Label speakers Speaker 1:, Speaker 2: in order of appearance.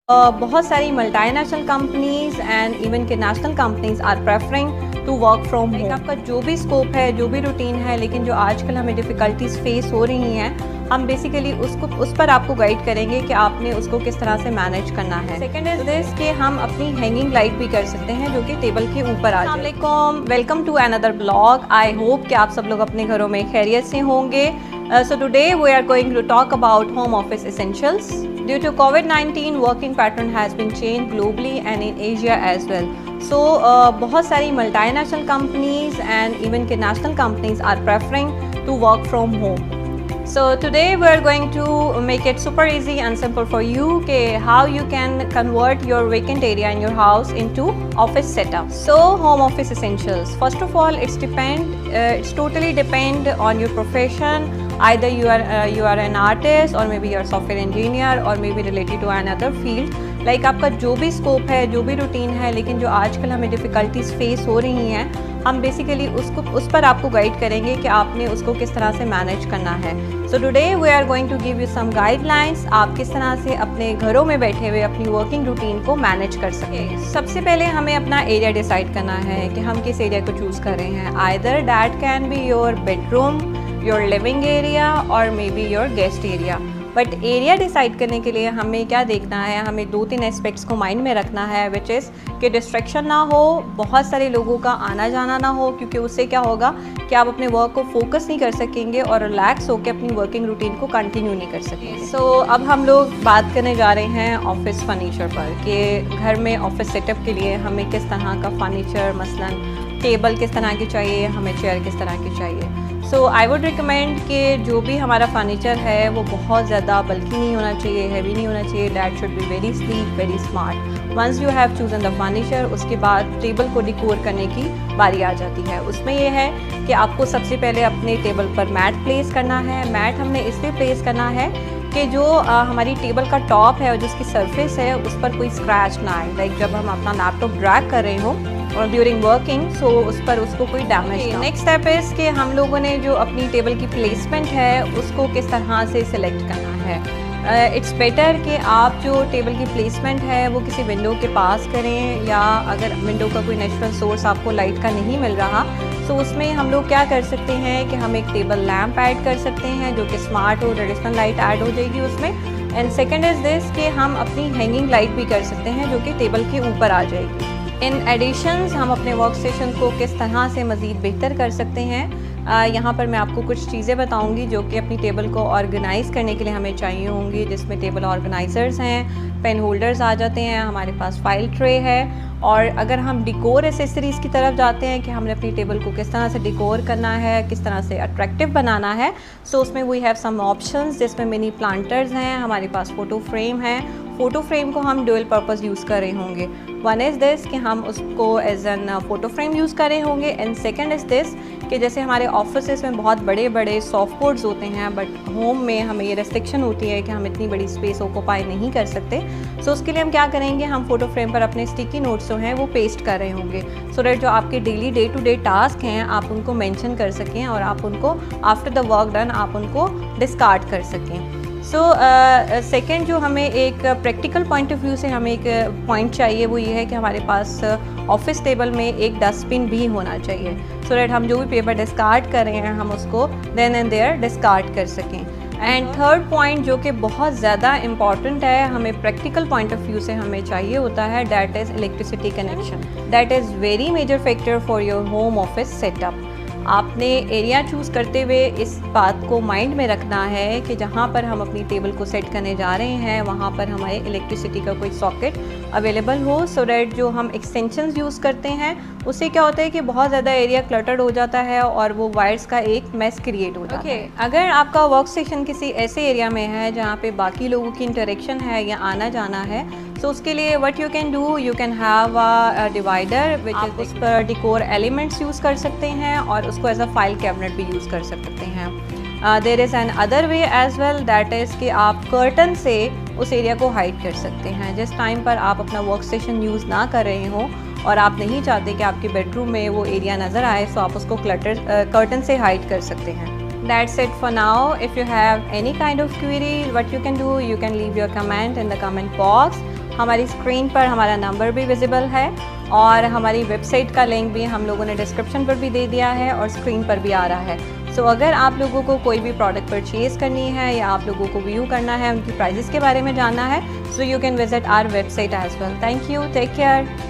Speaker 1: बहुत सारी multinational companies and even के national companies are preferring to work from home. आपका जो भी स्कोप है, जो भी रूटीन है, लेकिन जो आजकल हमें डिफ़िकल्टीज फेस हो रही हैं, हम बेसिकली उस पर आपको गाइड करेंगे कि आपने उसको किस तरह से मैनेज करना है। सेकंड इज दिस कि हम अपनी हैंगिंग लाइट भी कर सकते हैं जो कि टेबल के ऊपर आ जाए। Welcome to another blog. I hope कि आप सब लोग अपने घरों में खैरियत से होंगे। So today we are going to talk about home office essentials. Due to COVID-19, working pattern has been changed globally and in Asia as well. So बहुत सारी multinational companies and even के national companies are preferring to work from home. So today we are going to make it super easy and simple for you कि how you can convert your vacant area in your house into office setup. So home office essentials. First of all, it's totally depend on your profession. Either you are an artist or maybe you're a software engineer or maybe related to another field. Like आपका जो भी scope है, जो भी routine है, लेकिन जो आजकल हमें डिफ़िकल्टीज फेस हो रही हैं, हम बेसिकली उस पर आपको गाइड करेंगे कि आपने उसको किस तरह से मैनेज करना है। So today we are going to give you some guidelines, आप किस तरह से अपने घरों में बैठे हुए अपनी वर्किंग रूटीन को मैनेज कर सकें। सबसे पहले हमें अपना एरिया डिसाइड करना है कि हम किस एरिया को चूज़ कर रहे हैं। Either that can be your bedroom, your living area or maybe your guest area. But area decide करने के लिए हमें क्या देखना है, हमें 2-3 एस्पेक्ट्स को माइंड में रखना है, विच इज़ कि डिस्ट्रैक्शन ना हो, बहुत सारे लोगों का आना जाना ना हो, क्योंकि उससे क्या होगा कि आप अपने वर्क को फोकस नहीं कर सकेंगे और रिलैक्स होकर अपनी वर्किंग रूटीन को कंटिन्यू नहीं कर सकेंगे। सो अब हम लोग बात करने जा रहे हैं ऑफिस फर्नीचर पर कि घर में ऑफिस सेटअप के लिए हमें किस तरह का फर्नीचर, मसलन टेबल किस तरह की चाहिए, हमें चेयर किस तरह की चाहिए। सो आई वुड रिकमेंड कि जो भी हमारा फर्नीचर है वो बहुत ज़्यादा बल्कि नहीं होना चाहिए, हैवी नहीं होना चाहिए। That should be very sleek, very smart. Once you have chosen the furniture, उसके बाद टेबल को डिकोर करने की बारी आ जाती है। उसमें ये है कि आपको सबसे पहले अपने टेबल पर मैट प्लेस करना है। मैट हमने इसलिए प्लेस करना है कि जो हमारी टेबल का टॉप है और जिसकी सरफेस है उस पर कोई स्क्रैच ना आए। लाइक जब हम अपना लैपटॉप ड्रैग कर रहे हो और ड्यूरिंग वर्किंग, सो उस पर उसको कोई डैमेज ना। नेक्स्ट स्टेप इज़ कि हम लोगों ने जो अपनी टेबल की प्लेसमेंट है उसको किस तरह से सिलेक्ट करना है। इट्स बेटर कि आप जो टेबल की प्लेसमेंट है वो किसी विंडो के पास करें, या अगर विंडो का कोई नेचुरल सोर्स आपको लाइट का नहीं मिल रहा तो उसमें हम लोग क्या कर सकते हैं कि हम एक टेबल लैम्प ऐड कर सकते हैं जो कि स्मार्ट हो, ट्रेडिशनल लाइट ऐड हो जाएगी उसमें। एंड सेकेंड इज़ दिस कि हम अपनी हैंगिंग लाइट भी कर सकते हैं जो कि टेबल के ऊपर आ जाएगी। इन एडिशंस हम अपने वर्क स्टेशन को किस तरह से मज़ीद बेहतर कर सकते हैं, यहाँ पर मैं आपको कुछ चीज़ें बताऊंगी जो कि अपनी टेबल को ऑर्गेनाइज़ करने के लिए हमें चाहिए होंगी, जिसमें टेबल ऑर्गेनाइज़र्स हैं, पेन होल्डर्स आ जाते हैं, हमारे पास फाइल ट्रे है। और अगर हम डिकोर एसेसरीज़ की तरफ जाते हैं कि हमने अपनी टेबल को किस तरह से डिकोर करना है, किस तरह से अट्रैक्टिव बनाना है, सो उसमें वी हैव सम ऑप्शंस, जिसमें मिनी प्लांटर्स हैं, हमारे पास फ़ोटो फ्रेम है। फ़ोटो फ्रेम को हम डुअल पर्पज़ यूज़ कर रहे होंगे। वन इज़ दिस कि हम उसको as an photo frame use कर रहे होंगे। एंड सेकेंड इज़ दिस कि जैसे हमारे ऑफिस में बहुत बड़े बड़े सॉफ्ट बोर्ड्स होते हैं, बट होम में हमें ये रेस्ट्रिक्शन होती है कि हम इतनी बड़ी स्पेस ऑक्यूपाई नहीं कर सकते। सो उसके लिए हम क्या करेंगे, हम फ़ोटो फ्रेम पर अपने स्टिकी नोट्स जो हैं वो पेस्ट कर रहे होंगे, सो दैट जो आपके daily day to day task हैं आप उनको मेंशन कर सकें और आप उनको आफ्टर द वर्क डन आप उनको डिस्कार्ड कर सकें। सो सेकेंड जो हमें एक प्रैक्टिकल पॉइंट ऑफ व्यू से हमें एक पॉइंट चाहिए वो ये है कि हमारे पास ऑफिस टेबल में एक डस्टबिन भी होना चाहिए, सो दैट हम जो भी पेपर डिस्कार्ड कर रहे हैं हम उसको देन एंड देयर डिस्कार्ड कर सकें। एंड थर्ड पॉइंट जो कि बहुत ज़्यादा इम्पॉर्टेंट है, हमें प्रैक्टिकल पॉइंट ऑफ व्यू से हमें चाहिए होता है, that is electricity connection. That is very major factor for your home office setup. आपने एरिया चूज़ करते हुए इस बात को माइंड में रखना है कि जहाँ पर हम अपनी टेबल को सेट करने जा रहे हैं वहाँ पर हमारे इलेक्ट्रिसिटी का कोई सॉकेट अवेलेबल हो, सो डैट जो हम एक्सटेंशंस यूज़ करते हैं उससे क्या होता है कि बहुत ज़्यादा एरिया क्लटर्ड हो जाता है और वो वायर्स का एक मैस क्रिएट हो जाता है। अगर आपका वर्क स्टेशन किसी ऐसे एरिया में है जहाँ पे बाकी लोगों की इंटरेक्शन है या आना जाना है, सो उसके लिए what you can do, you can have a divider which is उस पर डिकोर एलिमेंट्स यूज़ कर सकते हैं और उसको एज अ फाइल कैबिनेट भी यूज़ कर सकते हैं। There is another way as well, that is कि आप कर्टन से उस एरिया को हाइड कर सकते हैं। जिस टाइम पर आप अपना वर्क स्टेशन यूज़ ना कर रहे हों और आप नहीं चाहते कि आपके बेडरूम में वो एरिया नज़र आए, सो आप उसको कर्टन से हाइड कर सकते हैं। That's it for now. If you have any kind of query, what you can do, you can leave your comment in the comment box. हमारी स्क्रीन पर हमारा नंबर भी विजिबल है और हमारी वेबसाइट का लिंक भी हम लोगों ने डिस्क्रिप्शन पर भी दे दिया है और स्क्रीन पर भी आ रहा है। सो अगर आप लोगों को कोई भी प्रोडक्ट परचेज़ करनी है या आप लोगों को व्यू करना है, उनकी प्राइजेस के बारे में जानना है, so you can visit our website as well. Thank you, take care.